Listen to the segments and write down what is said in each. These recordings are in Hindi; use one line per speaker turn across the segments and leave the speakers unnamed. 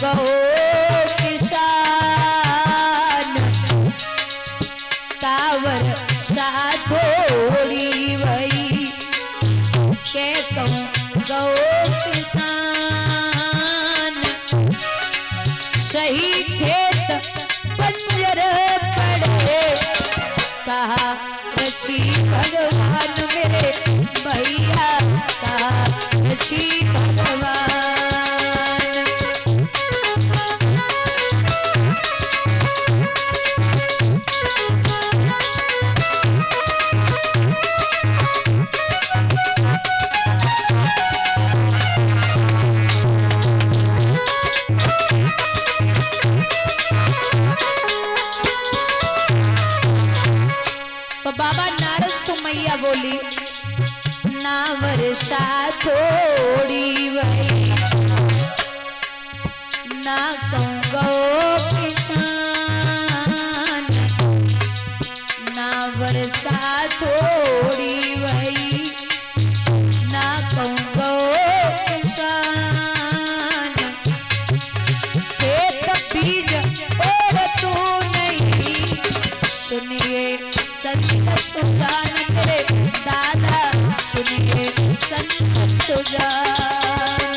गो किसान कावर सा थोड़ी वही के कहूँ गो किसान सही खेत बंजर पड़े कहा रची भगवान मेरे भैया कहा रची भगवान। बाबा नारद सुमैया बोली ना वर्षा थोड़ी वही ना गो किसान ना वर्षा थोड़ी वही ना गो किसान खेत बीज और तू नहीं सुनिए संत सुजान मेरे दादा सुनिए संत सुजान।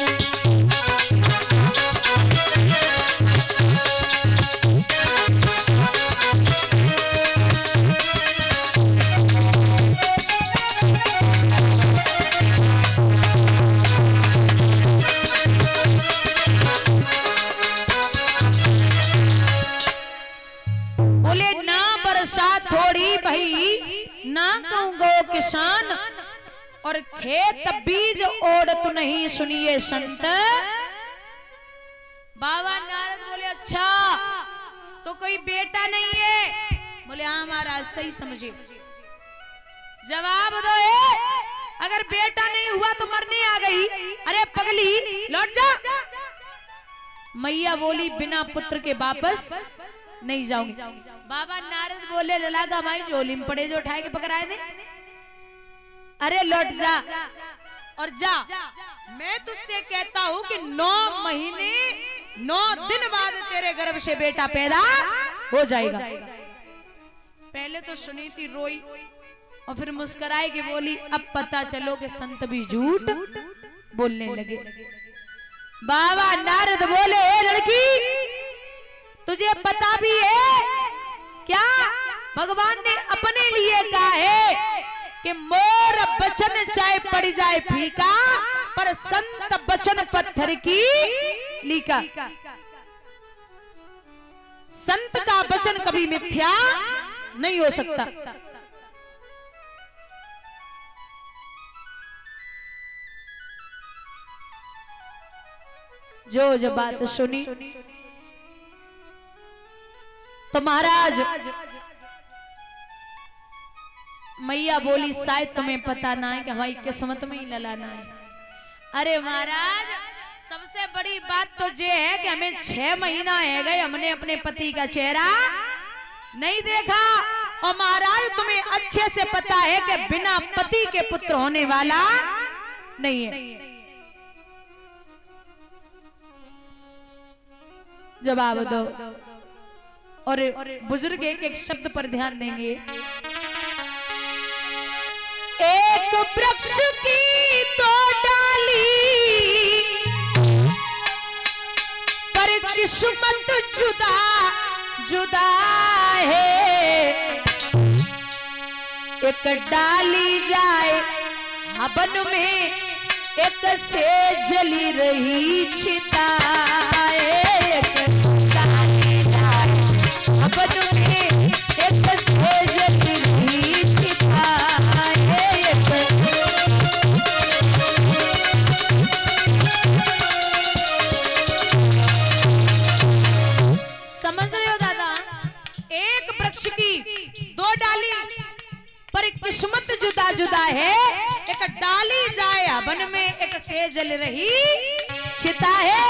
बोले ना बरसात थोड़ी भाई ना कहूँ गो किसान और खेत बीज ओढ़त नहीं सुनिए संत। बाबा नारद बोले अच्छा तो कोई बेटा नहीं है? बोले हाँ महाराज सही समझे। जवाब दो अगर बेटा नहीं हुआ तो मरने आ गई। अरे पगली लौट जा। मैया बोली बिना पुत्र के वापस नहीं जाऊंगी। बाबा नारद बोले ललागा भाई झोली में पड़े जो उठाए के पकड़ाए दे। अरे लौट जा और जा। मैं तुझसे कहता हूं कि 9 महीने 9 दिन बाद तेरे गर्भ से बेटा पैदा हो जाएगा। पहले तो सुनीति रोई और फिर मुस्कुराए कि बोली अब पता चलो कि संत भी झूठ बोलने लगे। बाबा नारद बोले लड़की तुझे पता भी है क्या भगवान ने अपने लिए कहा है कि मोर बचन चाहे पड़ जाए फीका पर संत बचन पत्थर की लीका। संत का वचन कभी मिथ्या नहीं हो सकता। जो बात सुनी तो महाराज मैया बोली शायद तुम्हें पता ना है कि हमारी किस्मत में ही ललाना है। अरे महाराज सबसे बड़ी बात तो ये है कि हमें 6 महीना है गए हमने अपने पति का चेहरा नहीं देखा। और महाराज तुम्हें अच्छे से पता है कि बिना पति के पुत्र होने वाला नहीं है। जवाब दो। और बुजुर्ग एक शब्द पर ध्यान देंगे। एक वृक्ष की 2 डाली पर किस्मत जुदा जुदा है। एक डाली जाए हवन में एक से जली रही चिता। एक डाली जाए हवन में एक से जली रही चिता। समझ रहे हो दादा? एक वृक्ष की 2 डाली पर किस्मत जुदा जुदा है। एक डाली जाए हवन में एक से जल रही चिता है।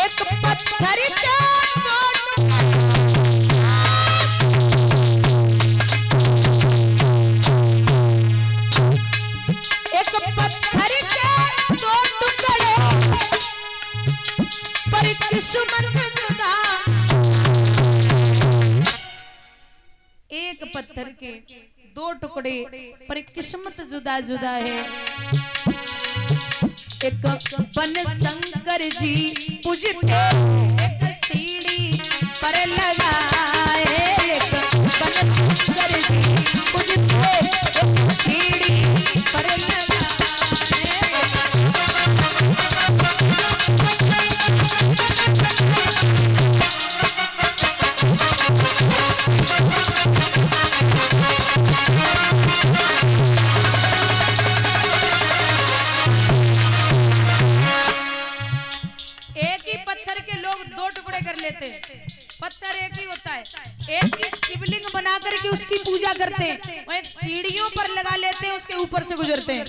एक पत्थर का किस्मत जुदा। एक पत्थर के दो टुकड़े पर किस्मत जुदा जुदा है। एक बन शंकर जी पूजते एक सीढ़ी पर लगाए। एक बन शंकर जी पूजते एक सीढ़ी पर लगाए। एक ही पत्थर के लोग दो टुकड़े कर लेते हैं। पत्थर एक ही होता है, एक ही शिवलिंग बना करके उसकी पूजा करते हैं और एक सीढ़ियों पर लगा लेते हैं, उसके ऊपर से गुजरते हैं।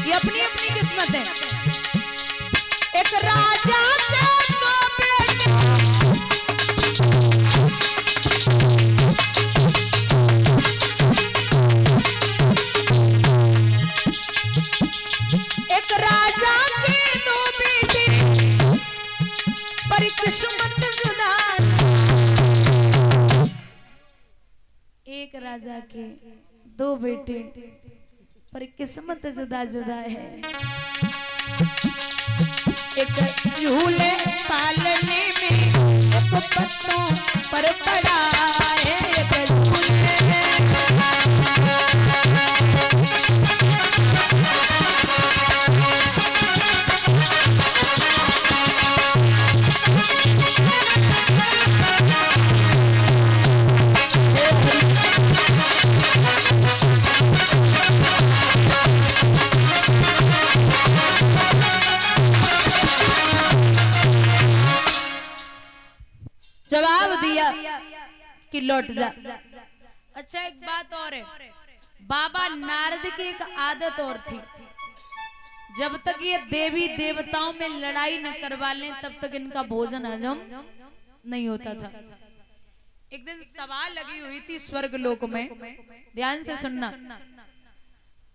ये अपनी अपनी किस्मत है। एक राजा के दो बेटे, एक राजा के दो बेटे पर किस्मत जुदा। एक राजा के दो बेटे पर किस्मत जुदा जुदा है। एक झूले पालने में एक पत्तों पर पड़ा है। एक झूले जवाब दिया कि लौट जा। अच्छा एक बात और है, बाबा नारद की एक आदत और थी। जब तक ये देवी देवताओं में लड़ाई न करवा लें तब तक इनका भोजन हजम नहीं होता था। एक दिन सवाल लगी हुई थी स्वर्ग लोक में, ध्यान से सुनना।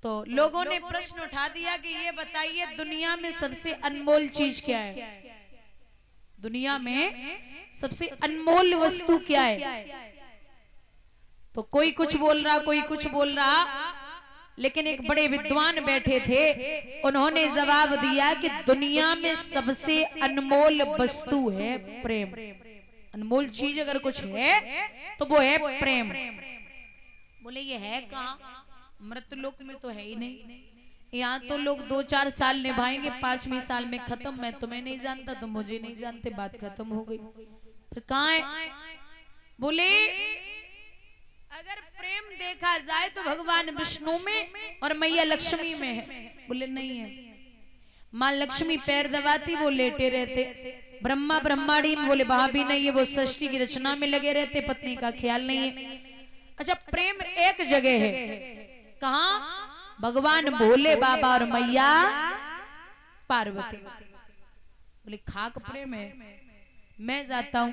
तो लोगों ने प्रश्न उठा दिया कि ये बताइए दुनिया में सबसे अनमोल चीज क्या है? दुनिया में सबसे अनमोल वस्तु क्या है? तो कोई कुछ बोल रहा, कोई कुछ बोल रहा, लेकिन एक बड़े विद्वान बैठे थे, उन्होंने जवाब दिया कि दुनिया में सबसे अनमोल वस्तु है प्रेम। अनमोल चीज अगर कुछ है तो वो है प्रेम। बोले ये है कहाँ? मृतलोक में तो है ही नहीं। यहाँ तो लोग 2-4 साल निभाएंगे, 5वें साल में खत्म। मैं तुम्हें नहीं जानता, तुम मुझे नहीं जानते, बात खत्म हो गई। फिर कहाँ है? बोले अगर प्रेम देखा जाए तो भगवान विष्णु में और मैया लक्ष्मी में है। बोले नहीं है। माँ लक्ष्मी पैर दबाती, वो लेटे रहते। ब्रह्मा ब्रह्मांडी, बोले वहां भी नहीं है, वो सृष्टि की रचना में लगे रहते, पत्नी का ख्याल नहीं है। अच्छा प्रेम एक जगह है, कहाँ? भगवान भोले बाबा और मैया पार्वती। बोले खाक प्रेम है, मैं जाता हूं,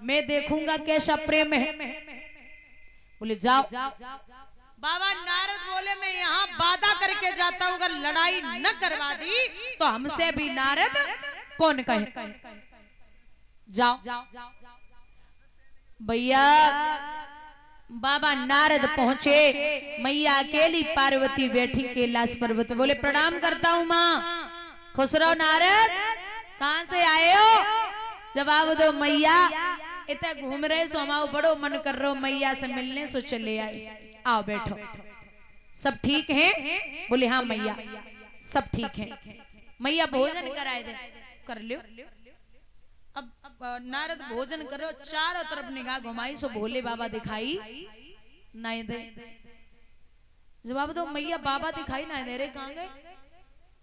मैं देखूंगा कैसा प्रेम है। बोले जाओ। बाबा नारद बोले मैं यहाँ वादा करके जाता हूँ, अगर लड़ाई न करवा दी तो हमसे भी नारद कौन कहे। जाओ भैया। बाबा नारद पहुंचे, मैया अकेली, पार्वती बैठी कैलाश पर्वत पे। बोले प्रणाम करता हूँ माँ। खुश रहो नारद, कहाँ से आए हो? जवाब दो मैया इतना घूम रहे सो हमारा बड़ो मन कर रहा मैया से मिलने, सो चले आए। आओ बैठो। सब ठीक है? बोले हाँ मैया सब ठीक है। मैया भोजन कराए दे, कर लियो। अब नारद भोजन करो, चारों तरफ निगाह घुमाई, सो भोले बाबा दिखाई नहीं दे। जवाब दो मैया बाबा दिखाई नहीं दे रहे, कहाँ गए?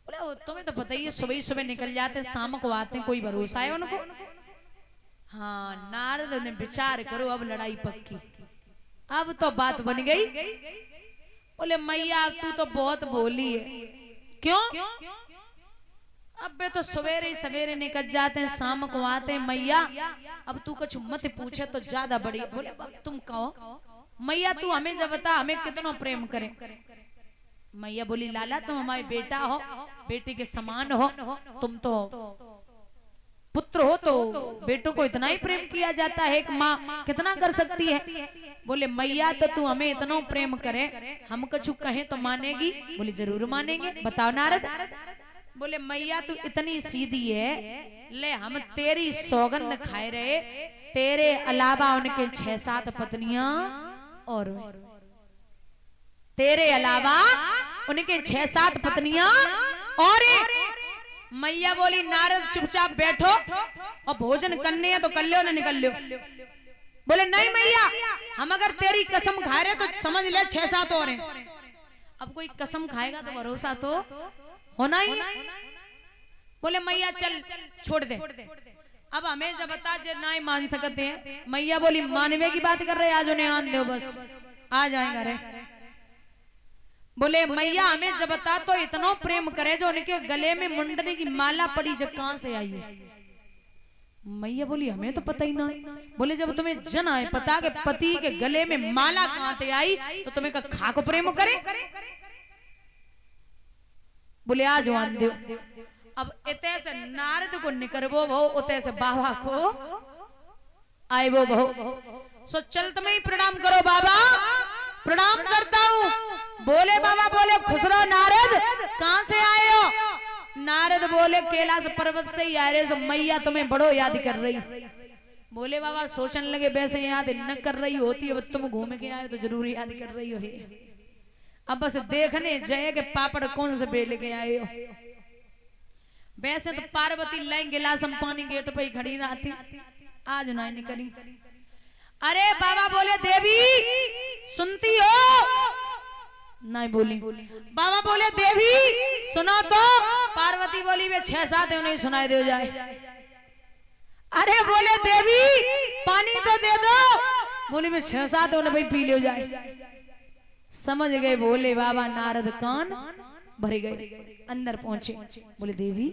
बोले तुम्हें तो पता ही है, सुबह सुबह निकल जाते, शाम को आते, कोई भरोसा है उनको? हाँ नारद ने विचार करो, अब लड़ाई पक्की, अब तो बात बन गई। बोले मैया तू तो बहुत भोली है। क्यों? अब तो सवेरे ही सवेरे निकल जाते हैं, शाम को आते हैं। मैया अब तू कुछ मत पूछे तो ज्यादा बड़ी। बोले तुम कहो मैया, तू हमें जब बता हमें कितना प्रेम करें। मैया बोली लाला तुम हमारे बेटा हो, बेटे के समान हो, तुम तो पुत्र हो तो बेटों को इतना ही प्रेम किया जाता है, एक माँ कितना कर सकती है। बोले मैया तो तू हमें इतना प्रेम करे, हम कछु कहें तो मानेगी? बोले जरूर मानेंगे। बताओ नारद। बोले मैया तू इतनी सीधी है, ले हम तेरी सौगंध खाए रहे, तेरे अलावा उनके 6-7 पत्नियां और तेरे अलावा उनके 6-7 पत्नियां और मैया बोली नारद चुपचाप बैठो और भोजन करने है तो कर लो ना निकल लो। बोले नहीं मैया, हम अगर तेरी कसम खा रहे तो समझ ले 6-7 और हैं। अब कोई कसम खाएगा तो भरोसा तो होना ही। बोले मैया चल छोड़ दे, अब हमें जब बता जे ना ही मान सकते हैं। मैया बोली मानवे की बात कर रहे, आज उन्हें आन दो, बस आ जाएगा रे। बोले मैया हमें जब बता तो इतना प्रेम करे जो उनके गले में मुंडने की माला पड़ी, जब कहां से आई है? मैया बोली हमें तो पता ही ना। बोले जब तुम्हें जन आए पता के पति के गले में माला कहां से आई तो तुम्हें खा को प्रेम करे? बोले आज मान दो। अब इतने से नारद को निकरबो भो, उतने से बाबा को आए वो भो। सो चल तुम्हें ही प्रणाम करो बाबा। प्रणाम करता हूँ। बोले बाबा बोले खुश रहो नारद, कहां से आए हो? नारद बोले कैलाश पर्वत से ही आ रहे। सो मैया तुम्हें बड़ो याद कर रही। बोले बाबा सोचने लगे वैसे याद न कर रही होती, अब तुम घूम के आए तो जरूर याद कर रही हो। अब बस देखने जय के पापड़ कौन से बेल के आए हो। वैसे तो पार्वती लाइन गिलास पानी गेट पे ही खड़ी रहती, आज ना निकली। अरे बाबा बोले देवी सुनती हो? नहीं बोली। बाबा बोले देवी सुनो तो। पार्वती बोली वे 6-7 नहीं सुनाई दे जाए। अरे बोले देवी पानी तो दे दो। बोली वे 6-7 भाई पी ले जाए। समझ गए बोले बाबा नारद कान भर गए। अंदर पहुंचे, बोले देवी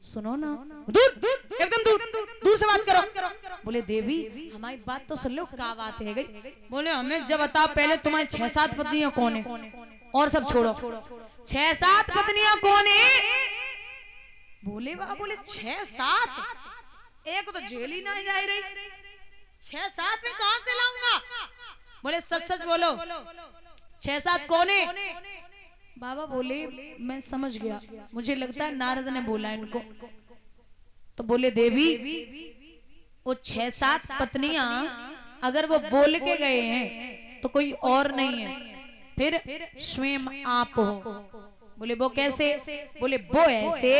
सुनो ना। दूर एकदम दूर से बात करो। बोले देवी हमारी बात तो सुन लो, क्या बात है गई? बोले हमें जब बताओ पहले तुम्हारी 6-7 पत्नियां कौन है, और सब छोड़ो। 6-7 पत्नियां कौन है? बोले बाबा बोले 6-7, एक तो जेल ही ना जा रही, 6-7 में कहां से लाऊंगा? बोले सच सच बोलो 6-7 कौन है? बाबा बोले मैं समझ गया, मुझे लगता है नारद ने बोला इनको। तो बोले देवी वो 6-7 पत्नियां अगर वो बोल के गए हैं तो कोई और नहीं है, फिर स्वयं आप हो। बोले वो कैसे? बोले वो ऐसे,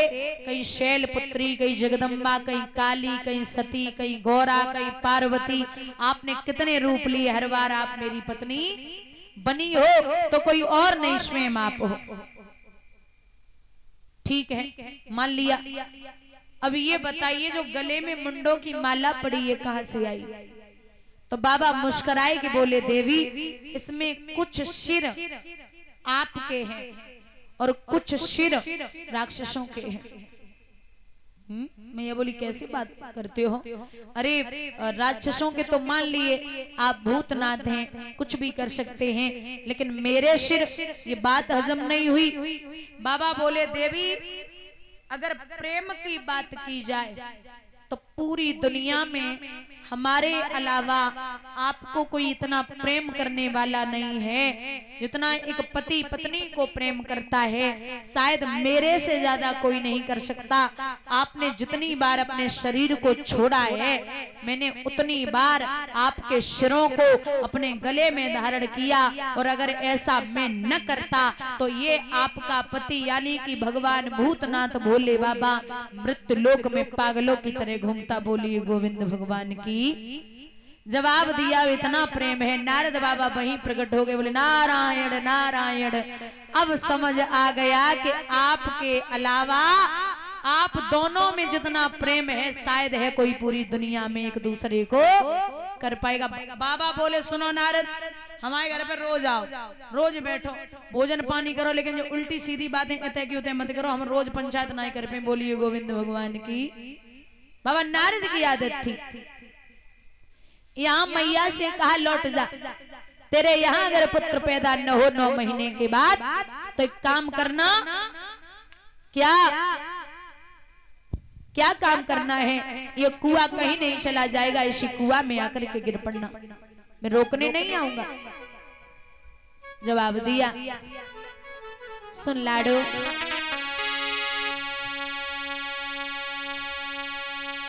कहीं शैलपुत्री, कहीं जगदम्बा, कहीं काली, कहीं सती, कहीं गौरा, कहीं पार्वती। आपने कितने रूप लिए, हर बार आप मेरी पत्नी बनी हो तो कोई और नहीं, स्वयं आप हो। ठीक है मान लिया। अब ये बताइए जो गले में मुंडों की माला पड़ी है कहां से आई? तो बाबा मुस्कुराए कि बोले देवी इसमें कुछ सिर आपके हैं और कुछ सिर राक्षसों के हैं। मैं ये बोली कैसी बात करते हो? अरे राक्षसों के तो मान लिए आप भूतनाथ हैं, कुछ भी कर सकते हैं, लेकिन मेरे सिर, ये बात हजम नहीं हुई। बाबा बोले देवी अगर प्रेम की बात की जाए तो पूरी दुनिया में हमारे अलावा आपको कोई इतना प्रेम करने वाला नहीं है जितना एक पति पत्नी को प्रेम करता है। शायद मेरे से ज्यादा कोई नहीं कर सकता। आपने जितनी बार अपने शरीर को छोड़ा है, मैंने उतनी बार आपके सिरों को अपने गले में धारण किया। और अगर ऐसा मैं न करता तो ये आपका पति यानी कि भगवान भूतनाथ भोले बाबा मृत्यु लोक में पागलों की तरह घूमता। बोलिए गोविंद भगवान की। जवाब दिया इतना प्रेम है। नारद बाबा वहीं प्रकट हो गए, बोले नारायण नारायण। अब समझ आ गया कि आपके अलावा आप दोनों में जितना प्रेम है शायद है कोई पूरी दुनिया में एक दूसरे को कर पाएगा। बाबा बोले सुनो नारद, हमारे घर पर रोज आओ, रोज बैठो, भोजन पानी करो, लेकिन जो उल्टी सीधी बातें इतने की उतने मत करो, हम रोज पंचायत नहीं कर पाए। बोलिए गोविंद भगवान की। बाबा नारद की आदत थी, यहाँ मैया से कहा लौट जा, तेरे यहाँ अगर पुत्र पैदा न हो 9 महीने के बाद तो एक काम करना, क्या क्या काम करना है? ये कुआं कहीं नहीं चला जाएगा, इसी कुआं में आकर के गिर पड़ना, मैं रोकने नहीं आऊंगा। जवाब दिया। सुन लाडो,